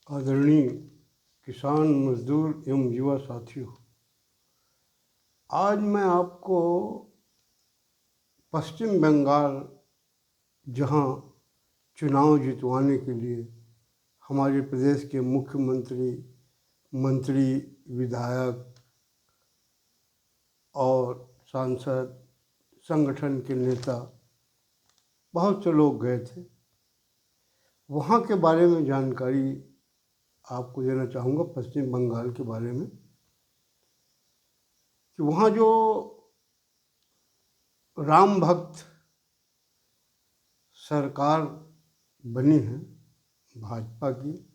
आदरणीय किसान मजदूर एवं युवा साथियों, आज मैं आपको पश्चिम बंगाल जहां चुनाव जितवाने के लिए हमारे प्रदेश के मुख्यमंत्री, मंत्री, विधायक और सांसद, संगठन के नेता बहुत से लोग गए थे। वहाँ के बारे में जानकारी आपको देना चाहूँगा, पश्चिम बंगाल के बारे में, कि वहाँ जो राम भक्त सरकार बनी है भाजपा की,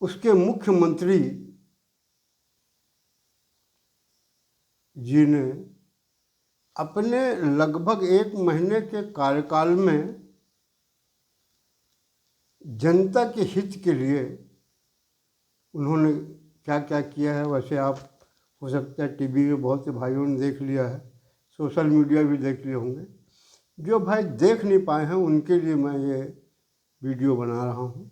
उसके मुख्यमंत्री जी ने अपने लगभग 1 महीने के कार्यकाल में जनता के हित के लिए उन्होंने क्या क्या किया है। वैसे आप हो सकता है टीवी में बहुत से भाइयों ने देख लिया है, सोशल मीडिया भी देख लिए होंगे। जो भाई देख नहीं पाए हैं उनके लिए मैं ये वीडियो बना रहा हूँ।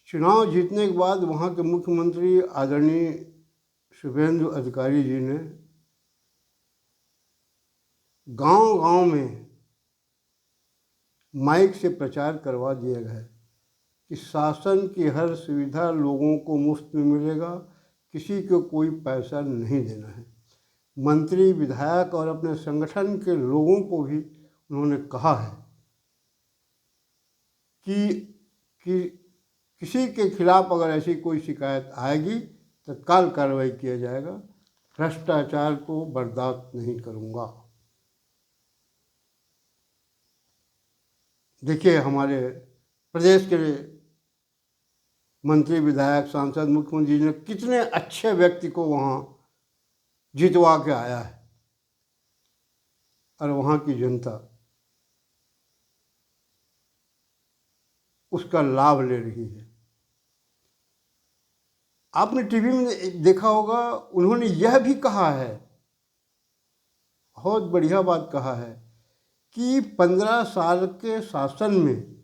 चुनाव जीतने के बाद वहाँ के मुख्यमंत्री आदरणीय शुभेंदु अधिकारी जी ने गांव-गांव में माइक से प्रचार करवा दिया गया कि शासन की हर सुविधा लोगों को मुफ्त में मिलेगा, किसी को कोई पैसा नहीं देना है। मंत्री, विधायक और अपने संगठन के लोगों को भी उन्होंने कहा है कि किसी के खिलाफ अगर ऐसी कोई शिकायत आएगी तो तत्काल कार्रवाई किया जाएगा। भ्रष्टाचार को बर्दाश्त नहीं करूँगा। देखिए, हमारे प्रदेश के मंत्री, विधायक, सांसद, मुख्यमंत्री जी ने कितने अच्छे व्यक्ति को वहाँ जितवा के आया है और वहाँ की जनता उसका लाभ ले रही है। आपने टीवी में देखा होगा, उन्होंने यह भी कहा है, बहुत बढ़िया बात कहा है, कि 15 साल के शासन में,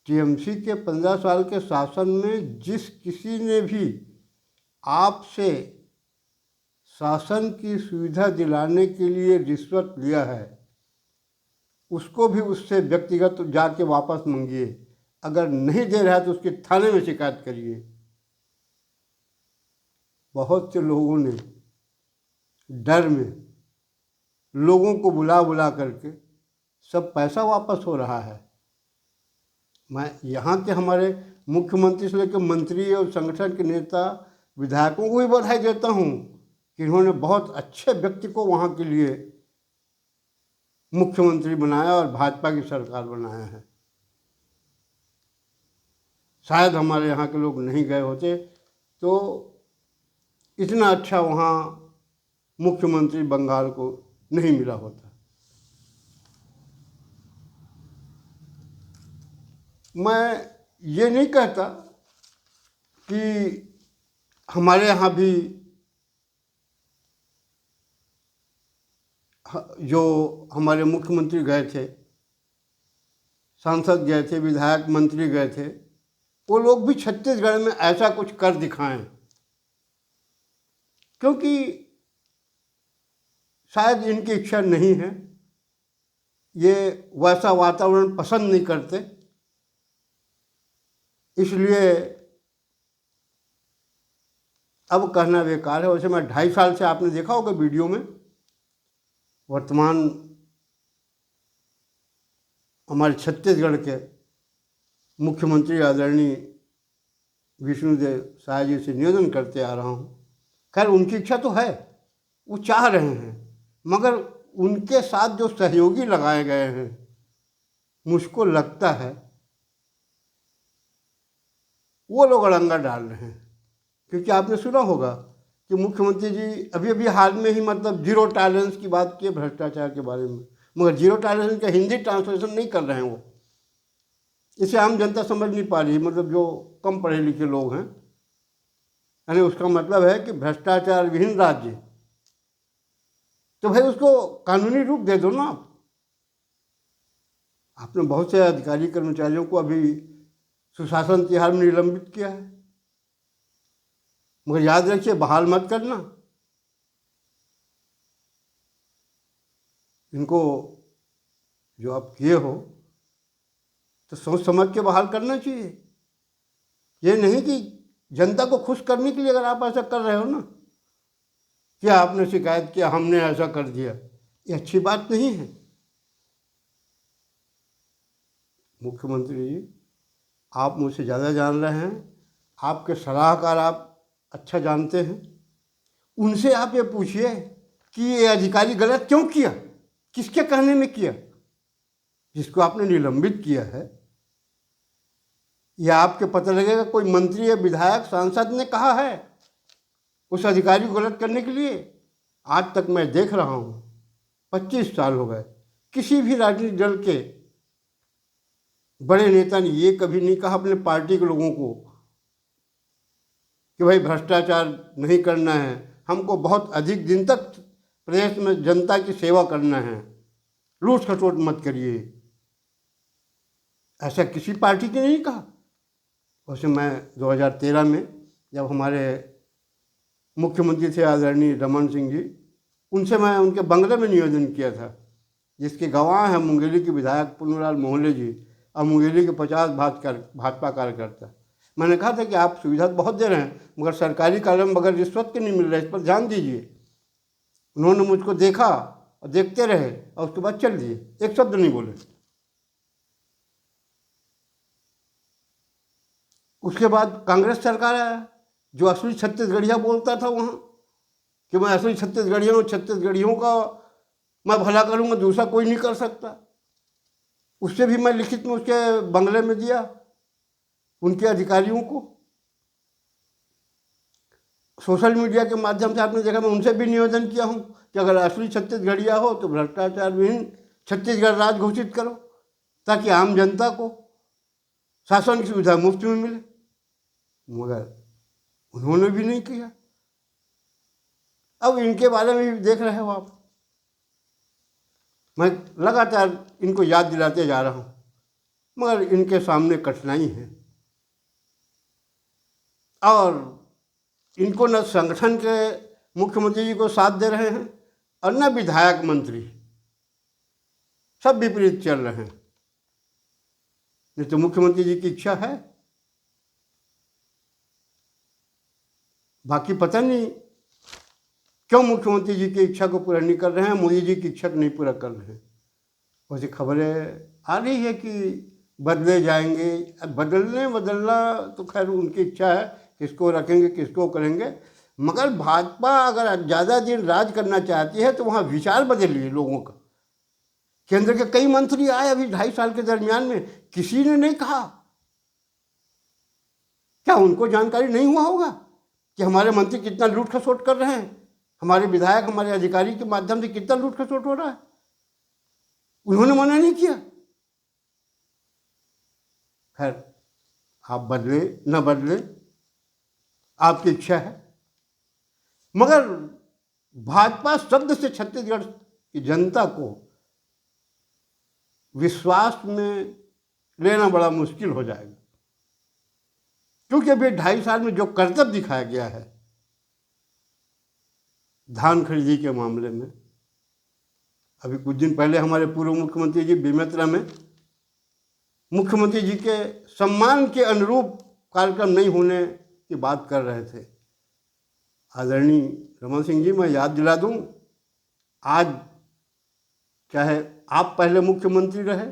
टीएमसी के 15 साल के शासन में जिस किसी ने भी आपसे शासन की सुविधा दिलाने के लिए रिश्वत लिया है, उसको भी उससे व्यक्तिगत जाके वापस मांगिए। अगर नहीं दे रहा है तो उसके थाने में शिकायत करिए। बहुत से लोगों ने डर में लोगों को बुला बुला करके सब पैसा वापस हो रहा है। मैं यहाँ के हमारे मुख्यमंत्री से लेकर मंत्री और संगठन के नेता, विधायकों को भी बधाई देता हूँ कि इन्होंने बहुत अच्छे व्यक्ति को वहाँ के लिए मुख्यमंत्री बनाया और भाजपा की सरकार बनाया है। शायद हमारे यहाँ के लोग नहीं गए होते तो इतना अच्छा वहाँ मुख्यमंत्री बंगाल को नहीं मिला होता। मैं ये नहीं कहता कि हमारे यहाँ भी जो हमारे मुख्यमंत्री गए थे, सांसद गए थे, विधायक, मंत्री गए थे, वो लोग भी छत्तीसगढ़ में ऐसा कुछ कर दिखाएं, क्योंकि शायद इनकी इच्छा नहीं है, ये वैसा वातावरण पसंद नहीं करते, इसलिए अब कहना बेकार है। वैसे मैं 2.5 साल से, आपने देखा होगा वीडियो में, वर्तमान हमारे छत्तीसगढ़ के मुख्यमंत्री आदरणीय विष्णुदेव साय जी से निवेदन करते आ रहा हूँ। खैर, उनकी इच्छा तो है, वो चाह रहे हैं, मगर उनके साथ जो सहयोगी लगाए गए हैं, मुझको लगता है वो लोग अड़ंगा डाल रहे हैं। क्योंकि आपने सुना होगा कि मुख्यमंत्री जी अभी अभी हाल में ही मतलब जीरो टॉलरेंस की बात की भ्रष्टाचार के बारे में, मगर जीरो टॉलरेंस का हिंदी ट्रांसलेशन नहीं कर रहे हैं वो। इसे आम जनता समझ नहीं पा रही, मतलब जो कम पढ़े लिखे लोग हैं। यानी उसका मतलब है कि भ्रष्टाचार विहीन राज्य, तो भाई उसको कानूनी रूप दे दो ना। आपने बहुत से अधिकारी कर्मचारियों को अभी सुशासन तिहाड़ में निलंबित किया है, मगर याद रखिए बहाल मत करना। इनको जो आप किए हो तो सोच समझ के बहाल करना चाहिए। ये नहीं कि जनता को खुश करने के लिए अगर आप ऐसा कर रहे हो ना, कि आपने शिकायत किया हमने ऐसा कर दिया, ये अच्छी बात नहीं है। मुख्यमंत्री जी, आप मुझसे ज़्यादा जान रहे हैं, आपके सलाहकार आप अच्छा जानते हैं। उनसे आप ये पूछिए कि ये अधिकारी गलत क्यों किया, किसके कहने में किया। जिसको आपने निलंबित किया है, या आपके पता लगेगा कोई मंत्री या विधायक सांसद ने कहा है उस अधिकारी को गलत करने के लिए। आज तक मैं देख रहा हूँ, 25 साल हो गए, किसी भी राजनीतिक दल के बड़े नेता ने ये कभी नहीं कहा अपने पार्टी के लोगों को कि भाई भ्रष्टाचार नहीं करना है, हमको बहुत अधिक दिन तक प्रदेश में जनता की सेवा करना है, लूट खसोट मत करिए। ऐसा किसी पार्टी ने नहीं कहा। वैसे मैं 2013 में जब हमारे मुख्यमंत्री थे आदरणीय रमन सिंह जी, उनसे मैं उनके बंगले में निवेदन किया था, जिसके गवाह हैं मुंगेली के विधायक पुन्नूलाल मोहल्ले जी और मुंगेली के 50 भाजपा कार्यकर्ता। मैंने कहा था कि आप सुविधा बहुत दे रहे हैं, मगर सरकारी कार्य में बगैर रिश्वत के नहीं मिल रहे, इस पर ध्यान दीजिए। उन्होंने मुझको देखा और देखते रहे और उसके बाद चल दिए, एक शब्द नहीं बोले। उसके बाद कांग्रेस सरकार आया, जो असली छत्तीसगढ़िया बोलता था वहाँ कि मैं असली छत्तीसगढ़िया हूँ, छत्तीसगढ़ियों का मैं भला करूँगा, दूसरा कोई नहीं कर सकता। उससे भी मैं लिखित में उसके बंगले में दिया उनके अधिकारियों को। सोशल मीडिया के माध्यम से आपने देखा, मैं उनसे भी निवेदन किया हूँ कि अगर असली छत्तीसगढ़िया हो तो भ्रष्टाचार विहीन छत्तीसगढ़ राज्य घोषित करो, ताकि आम जनता को शासन की सुविधा मुफ्त में मिले। मगर उन्होंने भी नहीं किया। अब इनके बारे में भी देख रहे हो आप, मैं लगातार इनको याद दिलाते जा रहा हूँ, मगर इनके सामने कठिनाई है। और इनको न संगठन के मुख्यमंत्री जी को साथ दे रहे हैं और न विधायक मंत्री, सब विपरीत चल रहे हैं। नहीं तो मुख्यमंत्री जी की इच्छा है, बाकी पता नहीं क्यों मुख्यमंत्री जी की इच्छा को पूरा नहीं कर रहे हैं, मोदी जी की इच्छा को नहीं पूरा कर रहे हैं। वैसे खबरें आ रही है कि बदले जाएंगे। बदलना तो खैर उनकी इच्छा है, किसको रखेंगे किसको करेंगे, मगर भाजपा अगर ज़्यादा दिन राज करना चाहती है तो वहाँ विचार बदलिए लोगों का। केंद्र के कई मंत्री आए अभी 2.5 साल के दरमियान में, किसी ने नहीं कहा। क्या उनको जानकारी नहीं हुआ होगा कि हमारे मंत्री कितना लूट खसोट कर रहे हैं, हमारे विधायक हमारे अधिकारी के माध्यम से कितना लूट खसोट हो रहा है? उन्होंने मना नहीं किया। खैर, आप बदले न बदले आपकी इच्छा है, मगर भाजपा शब्द से छत्तीसगढ़ की जनता को विश्वास में लेना बड़ा मुश्किल हो जाएगा, क्योंकि अभी 2.5 साल में जो कर्तव्य दिखाया गया है धान खरीदी के मामले में। अभी कुछ दिन पहले हमारे पूर्व मुख्यमंत्री जी बेमेतरा में मुख्यमंत्री जी के सम्मान के अनुरूप कार्यक्रम नहीं होने की बात कर रहे थे। आदरणीय रमन सिंह जी, मैं याद दिला दूं, आज चाहे आप पहले मुख्यमंत्री रहे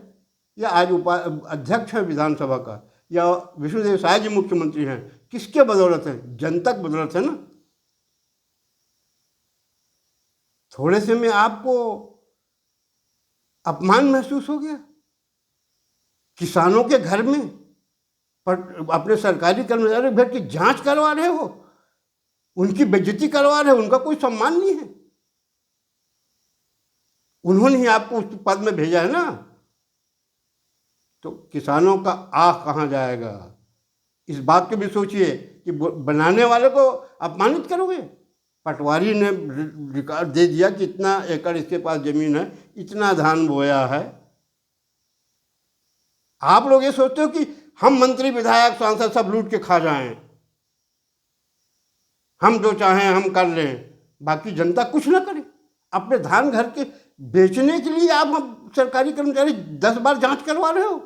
या आज अध्यक्ष हैं विधानसभा का, या विष्णुदेव साय जी मुख्यमंत्री हैं, किसके बदौलत है? जनता की बदौलत है ना। थोड़े से में आपको अपमान महसूस हो गया। किसानों के घर में पर अपने सरकारी कर्मचारी बैठ के जांच करवा रहे हो, उनकी बेइज्जती करवा रहे हो, उनका कोई सम्मान नहीं है। उन्होंने ही आपको उस पद में भेजा है ना, तो किसानों का आह कहाँ जाएगा? इस बात को भी सोचिए कि बनाने वाले को अपमानित करोगे। पटवारी ने रिकॉर्ड दे दिया कि इतना एकड़ इसके पास जमीन है, इतना धान बोया है, आप लोग ये सोचते हो कि हम मंत्री विधायक सांसद सब लूट के खा जाएं, हम जो चाहें हम कर लें, बाकी जनता कुछ ना करे। अपने धान घर के बेचने के लिए आप हम सरकारी कर्मचारी 10 बार जांच करवा रहे हो।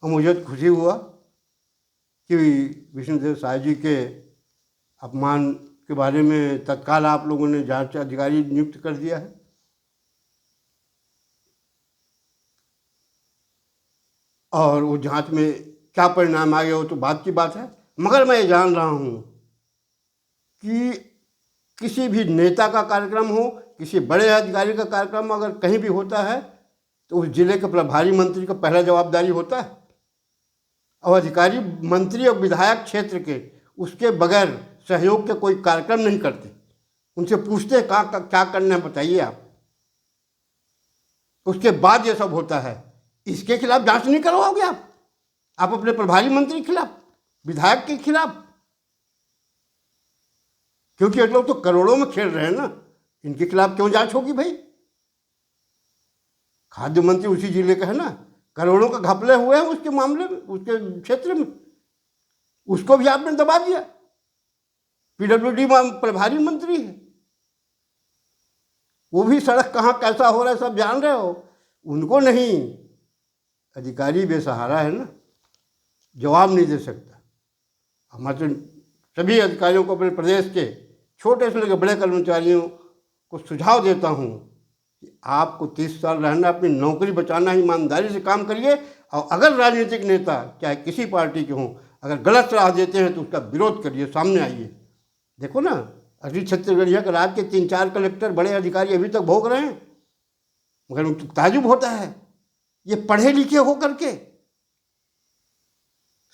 और मुझे तो खुशी हुआ कि विष्णुदेव साय जी के अपमान के बारे में तत्काल आप लोगों ने जांच अधिकारी नियुक्त कर दिया है। और वो जांच में क्या परिणाम आ गया वो तो बात की बात है, मगर मैं ये जान रहा हूँ कि किसी भी नेता का कार्यक्रम हो, किसी बड़े अधिकारी का कार्यक्रम अगर कहीं भी होता है तो उस जिले के प्रभारी मंत्री का पहला जवाबदारी होता है। और अधिकारी मंत्री और विधायक क्षेत्र के उसके बगैर सहयोग के कोई कार्यक्रम नहीं करते। उनसे पूछते हैं क्या करना है बताइए आप, उसके बाद ये सब होता है। इसके खिलाफ जांच नहीं करवाओगे आप अपने प्रभारी मंत्री के खिलाफ, विधायक के खिलाफ? क्योंकि ये लोग तो करोड़ों में खेल रहे हैं ना, इनके खिलाफ क्यों जांच होगी भाई? खाद्य मंत्री उसी जिले का है ना, करोड़ों का घपले हुए हैं उसके मामले में, उसके क्षेत्र में, उसको भी आपने दबा दिया। पीडब्ल्यूडी प्रभारी मंत्री है, वो भी सड़क कहाँ कैसा हो रहा है सब जान रहे हो, उनको नहीं। अधिकारी बेसहारा है ना, जवाब नहीं दे सकता। हमारे तो सभी अधिकारियों को अपने प्रदेश के छोटे से लेकर बड़े कर्मचारियों को सुझाव देता हूँ कि आपको 30 साल रहना, अपनी नौकरी बचाना, ईमानदारी से काम करिए। और अगर राजनीतिक नेता चाहे किसी पार्टी के हों अगर गलत सलाह देते हैं तो उसका विरोध करिए, सामने आइए। देखो ना, अभी छत्तीसगढ़िया के राज्य के 3-4 कलेक्टर बड़े अधिकारी अभी तक भोग रहे हैं, मगर उनको ताजुब होता है ये पढ़े लिखे हो करके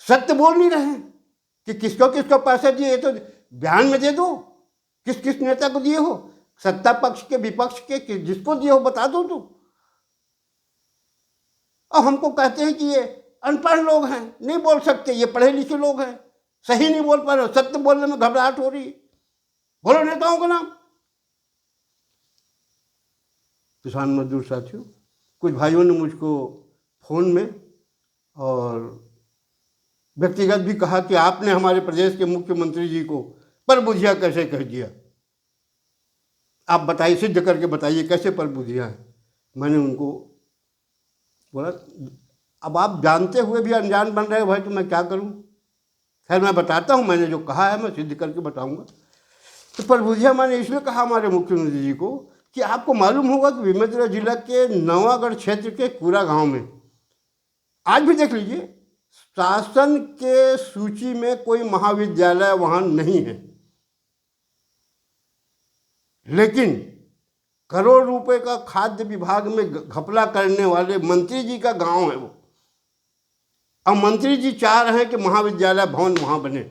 सत्य बोल नहीं रहे हैं कि किसको किसको पैसे दिए। तो बयान में दे दो किस किस नेता को दिए हो, सत्ता पक्ष के विपक्ष के जिसको दिए हो बता दो। तो और हमको कहते हैं कि ये अनपढ़ लोग हैं, नहीं बोल सकते, ये पढ़े लिखे लोग हैं, सही नहीं बोल पा रहे, सत्य बोलने में घबराहट हो रही। बोलो नेताओं का नाम। किसान मजदूर साथियों, कुछ भाइयों ने मुझको फ़ोन में और व्यक्तिगत भी कहा कि आपने हमारे प्रदेश के मुख्यमंत्री जी को परबुधिया कैसे कह दिया। आप बताइए, सिद्ध करके बताइए कैसे परबुधिया है। मैंने उनको बोला अब आप जानते हुए भी अनजान बन रहे हो भाई, तो मैं क्या करूं। खैर मैं बताता हूं, मैंने जो कहा है मैं सिद्ध करके बताऊंगा। तो परबुधिया मैंने इसलिए कहा हमारे मुख्यमंत्री जी को कि आपको मालूम होगा कि बेमेतरा जिला के नवागढ़ क्षेत्र के कुरा गांव में आज भी देख लीजिए शासन के सूची में कोई महाविद्यालय वहां नहीं है, लेकिन करोड़ रुपए का खाद्य विभाग में घपला करने वाले मंत्री जी का गांव है वो। अब मंत्री जी चाह रहे हैं कि महाविद्यालय भवन वहां बने।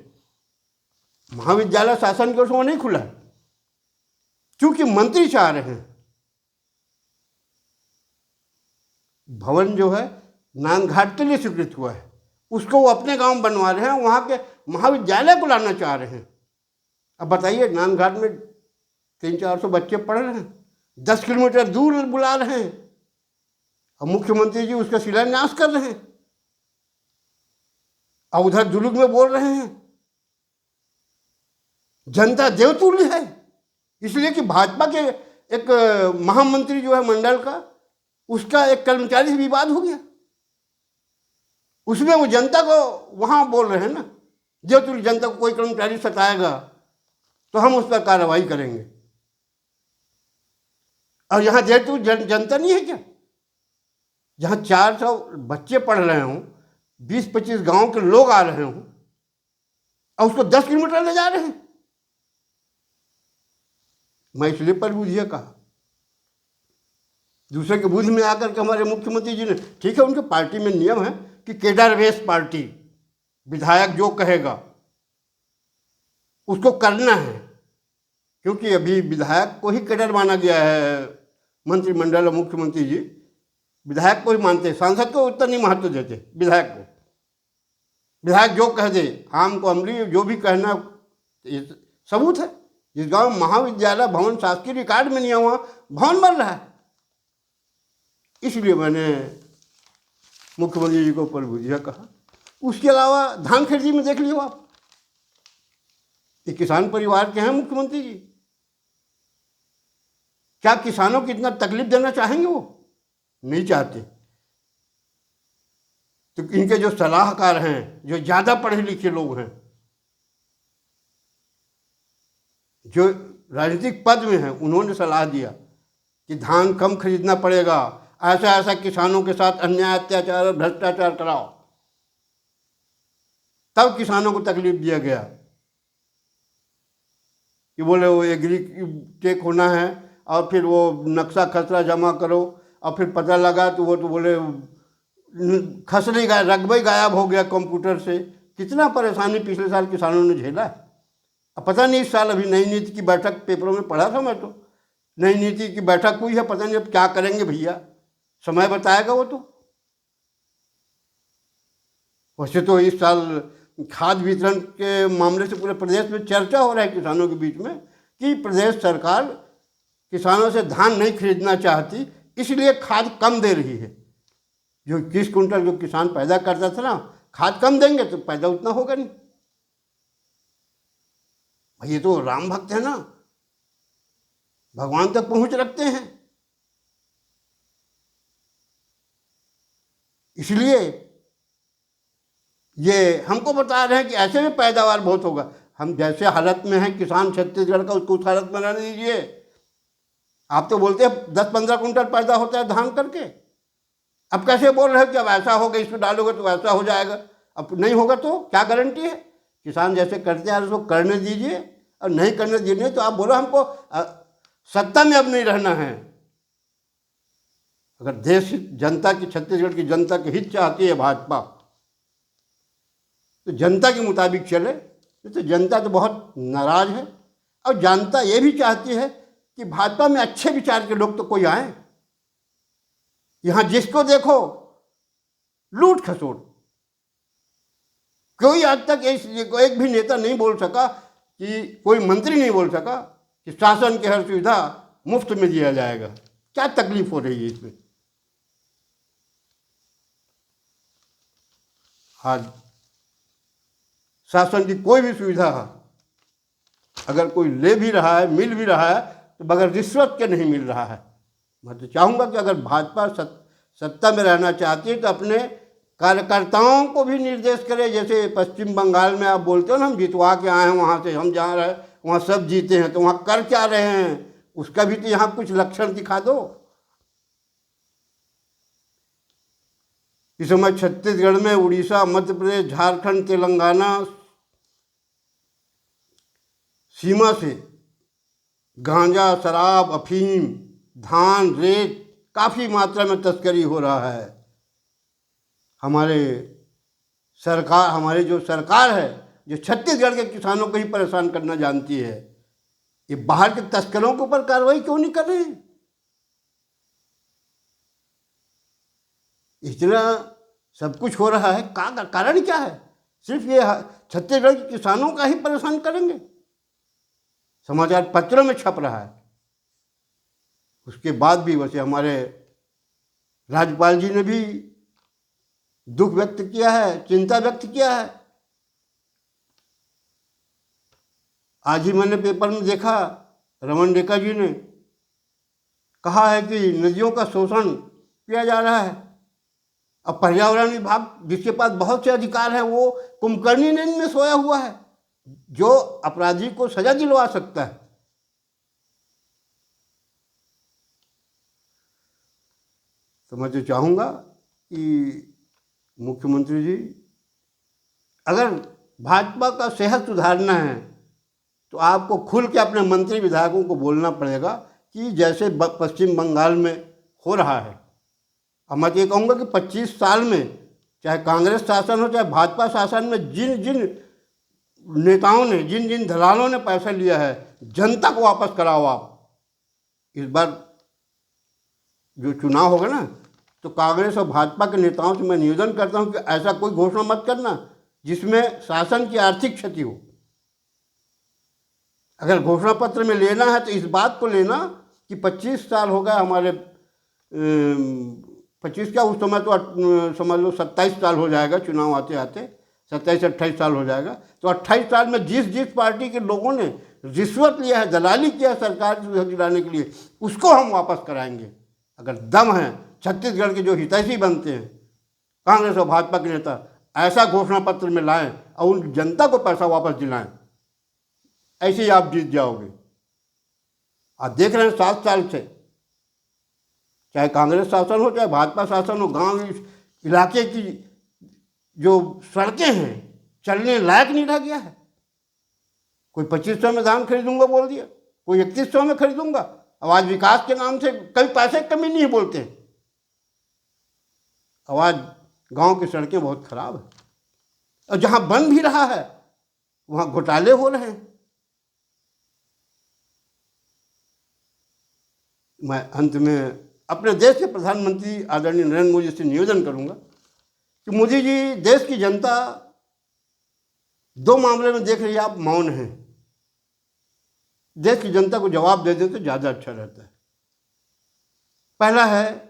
महाविद्यालय शासन के उसमें नहीं खुला है, क्योंकि मंत्री चाह रहे हैं। भवन जो है नांदघाट के लिए स्वीकृत हुआ है, उसको वो अपने गांव बनवा रहे हैं, वहां के महाविद्यालय को लाना चाह रहे हैं। अब बताइए, नांदघाट में 300-400 बच्चे पढ़ रहे हैं, 10 किलोमीटर दूर बुला रहे हैं, और मुख्यमंत्री जी उसका शिलान्यास कर रहे हैं और उधर जुलूस में बोल रहे हैं जनता देवतुल्य है। इसलिए कि भाजपा के एक महामंत्री जो है मंडल का, उसका एक कर्मचारी से विवाद हो गया, उसमें वो जनता को वहां बोल रहे हैं ना, देवतुल्य जनता को कोई कर्मचारी सताएगा तो हम उस पर कार्रवाई करेंगे। और यहाँ देवतुल्य जनता नहीं है क्या? जहाँ 400 बच्चे पढ़ रहे हों, 20-25 गांव के लोग आ रहे हों, और उसको 10 किलोमीटर ले जा रहे हैं। मैं इसलिए परबुधिया कहा। दूसरे के बुद्धि में आकर के हमारे मुख्यमंत्री जी ने, ठीक है उनके पार्टी में नियम है कि केडर बेस पार्टी, विधायक जो कहेगा उसको करना है, क्योंकि अभी विधायक को ही केडर माना गया है मंत्रिमंडल और मुख्यमंत्री जी विधायक को ही मानते हैं, सांसद को उतना नहीं महत्व देते विधायक को। विधायक जो कह दे, आम को अमली, जो भी कहना, सबूत है। जिस गांव महाविद्यालय भवन शासकीय रिकॉर्ड में नहीं है वहाँ भवन बन रहा है। इसलिए मैंने मुख्यमंत्री जी को ऊपर बुझिया कहा। उसके अलावा धान खरीदी में देख लियो आप, ये किसान परिवार के हैं मुख्यमंत्री जी। क्या किसानों को इतना तकलीफ देना चाहेंगे? वो नहीं चाहते। तो इनके जो सलाहकार हैं, जो ज़्यादा पढ़े लिखे लोग हैं, जो राजनीतिक पद में हैं, उन्होंने सलाह दिया कि धान कम खरीदना पड़ेगा, ऐसा ऐसा किसानों के साथ अन्याय अत्याचार और भ्रष्टाचार कराओ। तब किसानों को तकलीफ दिया गया कि बोले वो एग्री टेक होना है और फिर वो नक्शा खसरा जमा करो, और फिर पता लगा तो वो तो बोले खसरे रकबा ही गायब हो गया कंप्यूटर से। कितना परेशानी पिछले साल किसानों ने झेला है। अब पता नहीं इस साल, अभी नई नीति की बैठक पेपरों में पढ़ा था मैं, तो नई नीति की बैठक हुई है, पता नहीं अब क्या करेंगे भैया, समय बताएगा वो। तो वैसे तो इस साल खाद वितरण के मामले से पूरे प्रदेश में चर्चा हो रहा है किसानों के बीच में कि प्रदेश सरकार किसानों से धान नहीं खरीदना चाहती, इसलिए खाद कम दे रही है। जो 21 कुंटल जो किसान पैदा करता था ना, खाद कम देंगे तो पैदा उतना होगा नहीं। भाई ये तो राम भक्त है ना, भगवान तक पहुंच रखते हैं। इसलिए ये हमको बता रहे हैं कि ऐसे में पैदावार बहुत होगा। हम जैसे हालत में हैं किसान छत्तीसगढ़ का, उसको उस हालत में रहने दीजिए। आप तो बोलते हैं 10-15 कुंटल पैदा होता है धान करके, अब कैसे बोल रहे हो कि अब ऐसा होगा, इसमें डालोगे तो ऐसा हो जाएगा। अब नहीं होगा तो क्या गारंटी है? किसान जैसे करते हैं उसको करने दीजिए, और नहीं करने दीजिए तो आप बोलो हमको सत्ता में अब नहीं रहना है। अगर देश जनता की, छत्तीसगढ़ की जनता के हित चाहती है भाजपा, तो जनता के मुताबिक चले। तो जनता तो बहुत नाराज है, और जनता ये भी चाहती है कि भाजपा में अच्छे विचार के लोग तो कोई आए। यहाँ जिसको देखो लूट खसोट। कोई आज तक एक भी नेता नहीं बोल सका कि, कोई मंत्री नहीं बोल सका कि शासन की हर सुविधा मुफ्त में दिया जाएगा। क्या तकलीफ हो रही है इसमें? आज शासन की कोई भी सुविधा अगर कोई ले भी रहा है, मिल भी रहा है, तो बगैर रिश्वत के नहीं मिल रहा है। मैं तो चाहूँगा कि अगर भाजपा सत्ता में रहना चाहती है तो अपने कार्यकर्ताओं को भी निर्देश करे। जैसे पश्चिम बंगाल में आप बोलते हो ना, हम जितवा के आए हैं वहाँ से, हम जहाँ रहे वहाँ सब जीते हैं, तो वहाँ कर क्या रहे हैं उसका भी तो यहाँ कुछ लक्षण दिखा दो। इस समय छत्तीसगढ़ में उड़ीसा, मध्य प्रदेश, झारखंड, तेलंगाना सीमा से गांजा, शराब, अफीम, धान, रेत काफ़ी मात्रा में तस्करी हो रहा है। हमारी जो सरकार है, जो छत्तीसगढ़ के किसानों को ही परेशान करना जानती है, ये बाहर के तस्करों के ऊपर कार्रवाई क्यों नहीं कर रहे हैं? इतना सब कुछ हो रहा है, कारण क्या है? सिर्फ ये छत्तीसगढ़ के किसानों का ही परेशान करेंगे? समाचार पत्रों में छप रहा है। उसके बाद भी वैसे हमारे राज्यपाल जी ने भी दुख व्यक्त किया है, चिंता व्यक्त किया है। आज ही मैंने पेपर में देखा, रमन डेका जी ने कहा है कि नदियों का शोषण किया जा रहा है। अब पर्यावरण विभाग, जिसके पास बहुत से अधिकार है, वो कुंभकर्णी नींद में सोया हुआ है, जो अपराधी को सजा दिलवा सकता है। तो मैं तो चाहूँगा कि मुख्यमंत्री जी, अगर भाजपा का सेहत सुधारना है तो आपको खुल के अपने मंत्री विधायकों को बोलना पड़ेगा कि जैसे पश्चिम बंगाल में हो रहा है। अब मैं ये कहूँगा कि 25 साल में, चाहे कांग्रेस शासन हो चाहे भाजपा शासन में, जिन जिन नेताओं ने, जिन जिन दलालों ने पैसा लिया है, जनता को वापस कराओ आप। इस बार जो चुनाव होगा ना, तो कांग्रेस और भाजपा के नेताओं से मैं निवेदन करता हूं कि ऐसा कोई घोषणा मत करना जिसमें शासन की आर्थिक क्षति हो। अगर घोषणा पत्र में लेना है तो इस बात को लेना कि 25 साल हो गए हमारे 25 का, उस समय तो समझ लो 27 साल हो जाएगा चुनाव आते आते, 27-28 साल हो जाएगा। तो 28 साल में जिस पार्टी के लोगों ने रिश्वत लिया है, दलाली किया है सरकार को दिलाने के लिए, उसको हम वापस कराएंगे। अगर दम है, छत्तीसगढ़ के जो हितैषी बनते हैं कांग्रेस और भाजपा के नेता, ऐसा घोषणा पत्र में लाएं और उन जनता को पैसा वापस दिलाएं, ऐसे ही आप जीत जाओगे। आप देख रहे हैं 7 साल से, चाहे कांग्रेस शासन हो चाहे भाजपा शासन हो, गांव इलाके की जो सड़कें हैं चलने लायक नहीं रह गया है। कोई 2500 में धान खरीदूंगा बोल दिया, कोई 3100 में खरीदूंगा। अब आज विकास के नाम से कभी पैसे की कमी नहीं बोलते। अब आज गांव की सड़कें बहुत खराब है, और जहां बन भी रहा है वहां घोटाले हो रहे हैं। मैं अंत में अपने देश के प्रधानमंत्री आदरणीय नरेंद्र मोदी से निवेदन करूंगा कि मोदी जी, देश की जनता 2 मामले में देख रही है, आप मौन हैं। देश की जनता को जवाब दे दें तो ज़्यादा अच्छा रहता है। पहला है,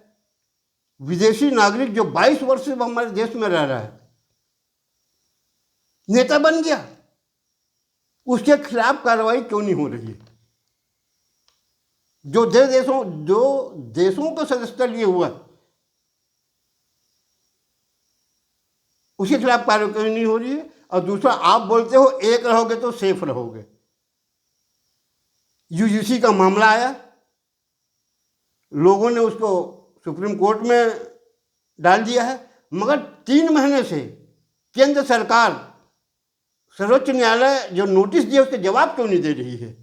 विदेशी नागरिक जो 22 वर्ष से हमारे देश में रह रहा है, नेता बन गया, उसके खिलाफ कार्रवाई क्यों नहीं हो रही है? जो देशों को सदस्यता लिए हुआ, उसके खिलाफ कार्रवाई नहीं हो रही है। और दूसरा, आप बोलते हो एक रहोगे तो सेफ रहोगे। यूजीसी का मामला आया, लोगों ने उसको सुप्रीम कोर्ट में डाल दिया है, मगर 3 महीने से केंद्र सरकार, सर्वोच्च न्यायालय जो नोटिस दिया उसके जवाब क्यों नहीं दे रही है?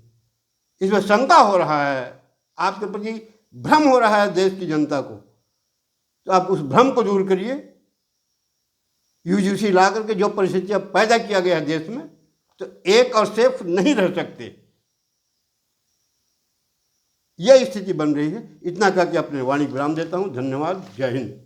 इसमें शंका हो रहा है, आपके प्रति भ्रम हो रहा है देश की जनता को। तो आप उस भ्रम को दूर करिए। यूजीसी ला करके जो परिस्थितियां पैदा किया गया है देश में, तो एक और सेफ नहीं रह सकते, यह स्थिति बन रही है। इतना कह के अपने वाणी विराम देता हूँ। धन्यवाद। जय हिंद।